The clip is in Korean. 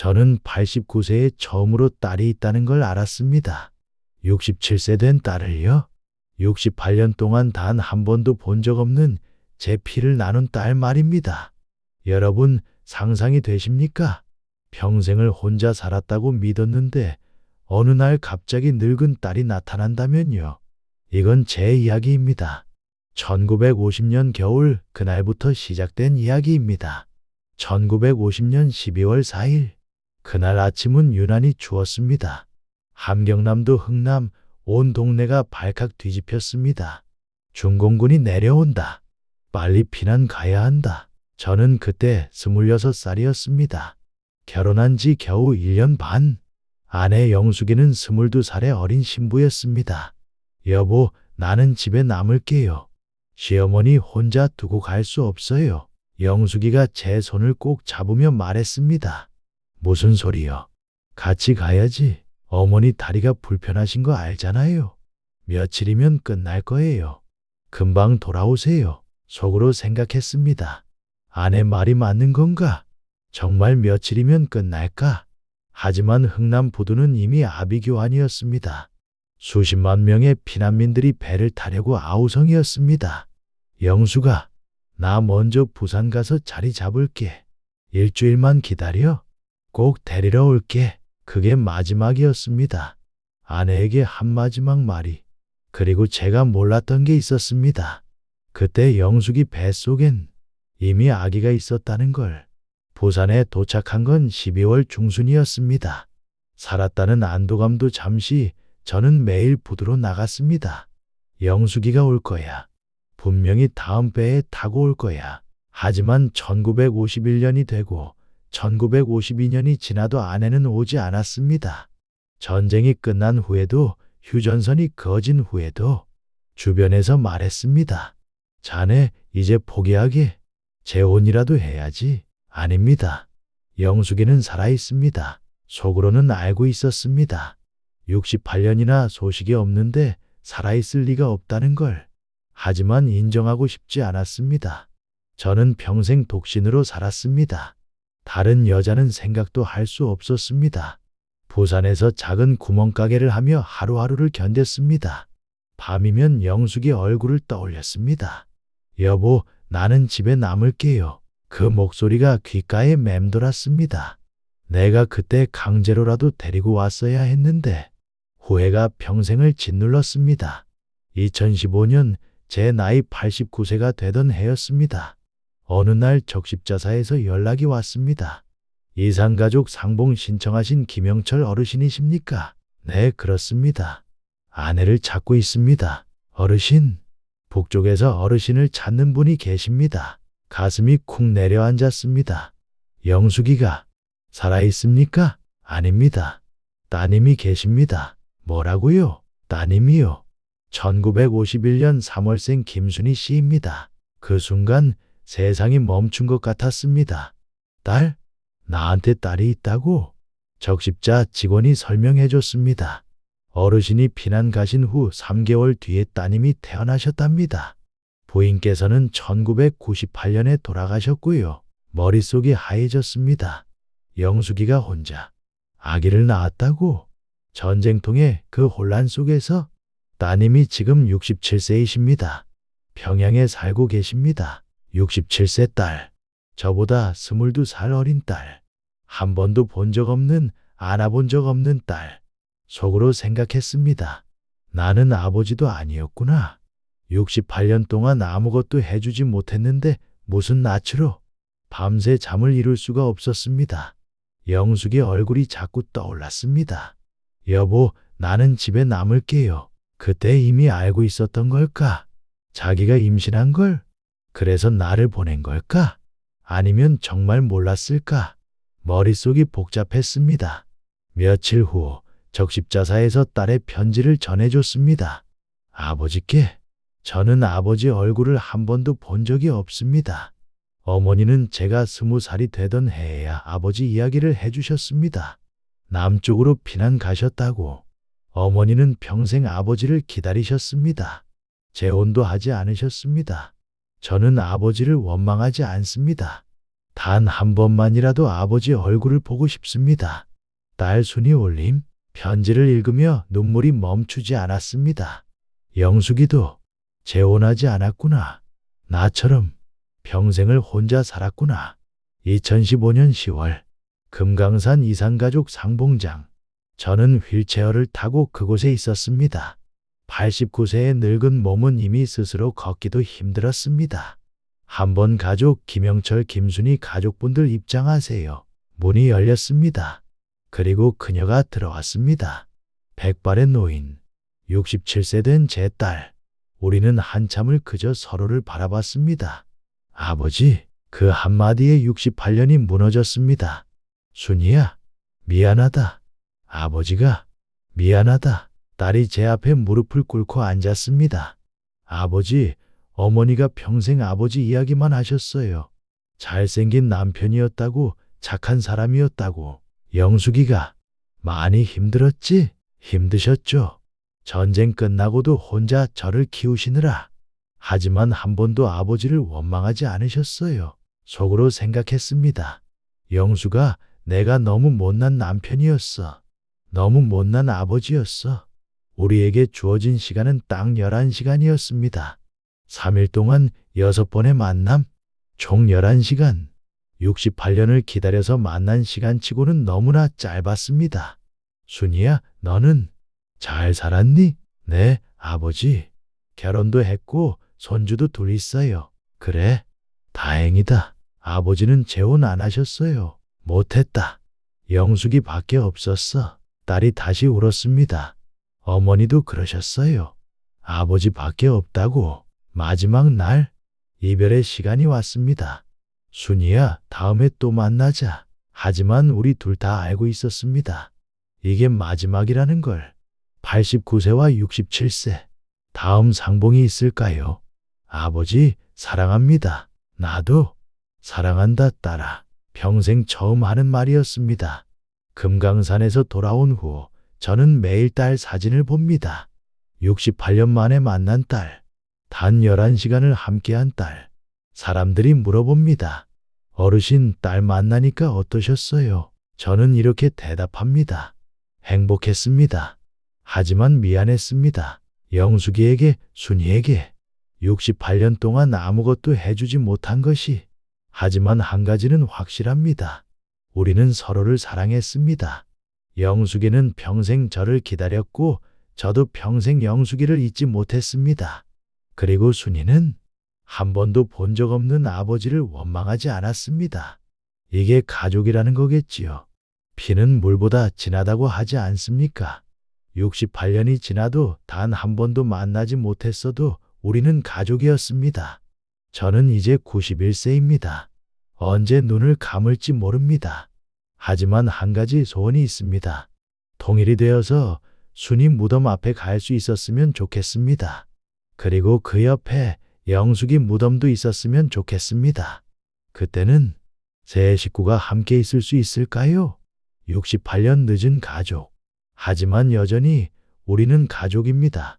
저는 89세에 처음으로 딸이 있다는 걸 알았습니다. 67세 된 딸을요? 68년 동안 단 한 번도 본 적 없는 제 피를 나눈 딸 말입니다. 여러분, 상상이 되십니까? 평생을 혼자 살았다고 믿었는데 어느 날 갑자기 늙은 딸이 나타난다면요. 이건 제 이야기입니다. 1950년 겨울 그날부터 시작된 이야기입니다. 1950년 12월 4일 그날 아침은 유난히 추웠습니다. 함경남도 흥남 온 동네가 발칵 뒤집혔습니다. 중공군이 내려온다. 빨리 피난 가야 한다. 저는 그때 26살이었습니다. 결혼한 지 겨우 1년 반. 아내 영숙이는 22살의 어린 신부였습니다. 여보, 나는 집에 남을게요. 시어머니 혼자 두고 갈 수 없어요. 영숙이가 제 손을 꼭 잡으며 말했습니다. 무슨 소리요? 같이 가야지. 어머니 다리가 불편하신 거 알잖아요. 며칠이면 끝날 거예요. 금방 돌아오세요. 속으로 생각했습니다. 아내 말이 맞는 건가? 정말 며칠이면 끝날까? 하지만 흥남 부두는 이미 아비규환이었습니다. 수십만 명의 피난민들이 배를 타려고 아우성이었습니다. 영숙아, 나 먼저 부산 가서 자리 잡을게. 일주일만 기다려. 꼭 데리러 올게. 그게 마지막이었습니다. 아내에게 한 마지막 말이. 그리고 제가 몰랐던 게 있었습니다. 그때 영숙이 뱃속엔 이미 아기가 있었다는 걸. 부산에 도착한 건 12월 중순이었습니다. 살았다는 안도감도 잠시 저는 매일 부두로 나갔습니다. 영숙이가 올 거야. 분명히 다음 배에 타고 올 거야. 하지만 1951년이 되고 1952년이 지나도 아내는 오지 않았습니다. 전쟁이 끝난 후에도 휴전선이 그어진 후에도 주변에서 말했습니다. 자네 이제 포기하게. 재혼이라도 해야지. 아닙니다. 영숙이는 살아있습니다. 속으로는 알고 있었습니다. 68년이나 소식이 없는데 살아있을 리가 없다는 걸. 하지만 인정하고 싶지 않았습니다. 저는 평생 독신으로 살았습니다. 다른 여자는 생각도 할 수 없었습니다. 부산에서 작은 구멍가게를 하며 하루하루를 견뎠습니다. 밤이면 영숙이 얼굴을 떠올렸습니다. 여보, 나는 집에 남을게요. 그 목소리가 귓가에 맴돌았습니다. 내가 그때 강제로라도 데리고 왔어야 했는데 후회가 평생을 짓눌렀습니다. 2015년 제 나이 89세가 되던 해였습니다. 어느 날 적십자사에서 연락이 왔습니다. 이산가족 상봉 신청하신 김영철 어르신이십니까? 네, 그렇습니다. 아내를 찾고 있습니다. 어르신, 북쪽에서 어르신을 찾는 분이 계십니다. 가슴이 쿵 내려앉았습니다. 영숙이가 살아있습니까? 아닙니다. 따님이 계십니다. 뭐라고요? 따님이요. 1951년 3월생 김순희 씨입니다. 그 순간 세상이 멈춘 것 같았습니다. 딸? 나한테 딸이 있다고? 적십자 직원이 설명해 줬습니다. 어르신이 피난 가신 후 3개월 뒤에 따님이 태어나셨답니다. 부인께서는 1998년에 돌아가셨고요. 머릿속이 하얘졌습니다. 영숙이가 혼자 아기를 낳았다고? 전쟁통의 그 혼란 속에서? 따님이 지금 67세이십니다. 평양에 살고 계십니다. 67세 딸. 저보다 22살 어린 딸. 한 번도 본 적 없는, 안아본 적 없는 딸. 속으로 생각했습니다. 나는 아버지도 아니었구나. 68년 동안 아무것도 해주지 못했는데 무슨 낯으로. 밤새 잠을 이룰 수가 없었습니다. 영숙의 얼굴이 자꾸 떠올랐습니다. 여보, 나는 집에 남을게요. 그때 이미 알고 있었던 걸까? 자기가 임신한 걸? 그래서 나를 보낸 걸까? 아니면 정말 몰랐을까? 머릿속이 복잡했습니다. 며칠 후 적십자사에서 딸의 편지를 전해줬습니다. 아버지께. 저는 아버지 얼굴을 한 번도 본 적이 없습니다. 어머니는 제가 20살이 되던 해에야 아버지 이야기를 해주셨습니다. 남쪽으로 피난 가셨다고. 어머니는 평생 아버지를 기다리셨습니다. 재혼도 하지 않으셨습니다. 저는 아버지를 원망하지 않습니다. 단 한 번만이라도 아버지 얼굴을 보고 싶습니다. 딸 순이 올림 편지를 읽으며 눈물이 멈추지 않았습니다. 영숙이도 재혼하지 않았구나. 나처럼 평생을 혼자 살았구나. 2015년 10월 금강산 이산가족 상봉장. 저는 휠체어를 타고 그곳에 있었습니다. 89세의 늙은 몸은 이미 스스로 걷기도 힘들었습니다. 한번 가족 김영철 김순희 가족분들 입장하세요. 문이 열렸습니다. 그리고 그녀가 들어왔습니다. 백발의 노인, 67세 된 제 딸. 우리는 한참을 그저 서로를 바라봤습니다. 아버지, 그 한마디에 68년이 무너졌습니다. 순이야, 미안하다. 아버지가 미안하다. 딸이 제 앞에 무릎을 꿇고 앉았습니다. 아버지, 어머니가 평생 아버지 이야기만 하셨어요. 잘생긴 남편이었다고, 착한 사람이었다고. 영숙이가 많이 힘들었지? 힘드셨죠? 전쟁 끝나고도 혼자 저를 키우시느라. 하지만 한 번도 아버지를 원망하지 않으셨어요. 속으로 생각했습니다. 영수가 내가 너무 못난 남편이었어. 너무 못난 아버지였어. 우리에게 주어진 시간은 딱 11시간이었습니다. 3일 동안 6번의 만남, 총 11시간. 68년을 기다려서 만난 시간치고는 너무나 짧았습니다. 순이야, 너는 잘 살았니? 네, 아버지. 결혼도 했고 손주도 둘 있어요. 그래, 다행이다. 아버지는 재혼 안 하셨어요. 못했다. 영숙이 밖에 없었어. 딸이 다시 울었습니다. 어머니도 그러셨어요. 아버지 밖에 없다고. 마지막 날 이별의 시간이 왔습니다. 순이야, 다음에 또 만나자. 하지만 우리 둘 다 알고 있었습니다. 이게 마지막이라는 걸. 89세와 67세. 다음 상봉이 있을까요? 아버지, 사랑합니다. 나도 사랑한다, 딸아. 평생 처음 하는 말이었습니다. 금강산에서 돌아온 후 저는 매일 딸 사진을 봅니다. 68년 만에 만난 딸. 단 11시간을 함께한 딸. 사람들이 물어봅니다. 어르신, 딸 만나니까 어떠셨어요? 저는 이렇게 대답합니다. 행복했습니다. 하지만 미안했습니다. 영숙이에게, 순이에게. 68년 동안 아무것도 해주지 못한 것이. 하지만 한 가지는 확실합니다. 우리는 서로를 사랑했습니다. 영숙이는 평생 저를 기다렸고 저도 평생 영숙이를 잊지 못했습니다. 그리고 순이는 한 번도 본 적 없는 아버지를 원망하지 않았습니다. 이게 가족이라는 거겠지요. 피는 물보다 진하다고 하지 않습니까? 68년이 지나도 단 한 번도 만나지 못했어도 우리는 가족이었습니다. 저는 이제 91세입니다. 언제 눈을 감을지 모릅니다. 하지만 한 가지 소원이 있습니다. 통일이 되어서 순이 무덤 앞에 갈 수 있었으면 좋겠습니다. 그리고 그 옆에 영숙이 무덤도 있었으면 좋겠습니다. 그때는 세 식구가 함께 있을 수 있을까요? 68년 늦은 가족. 하지만 여전히 우리는 가족입니다.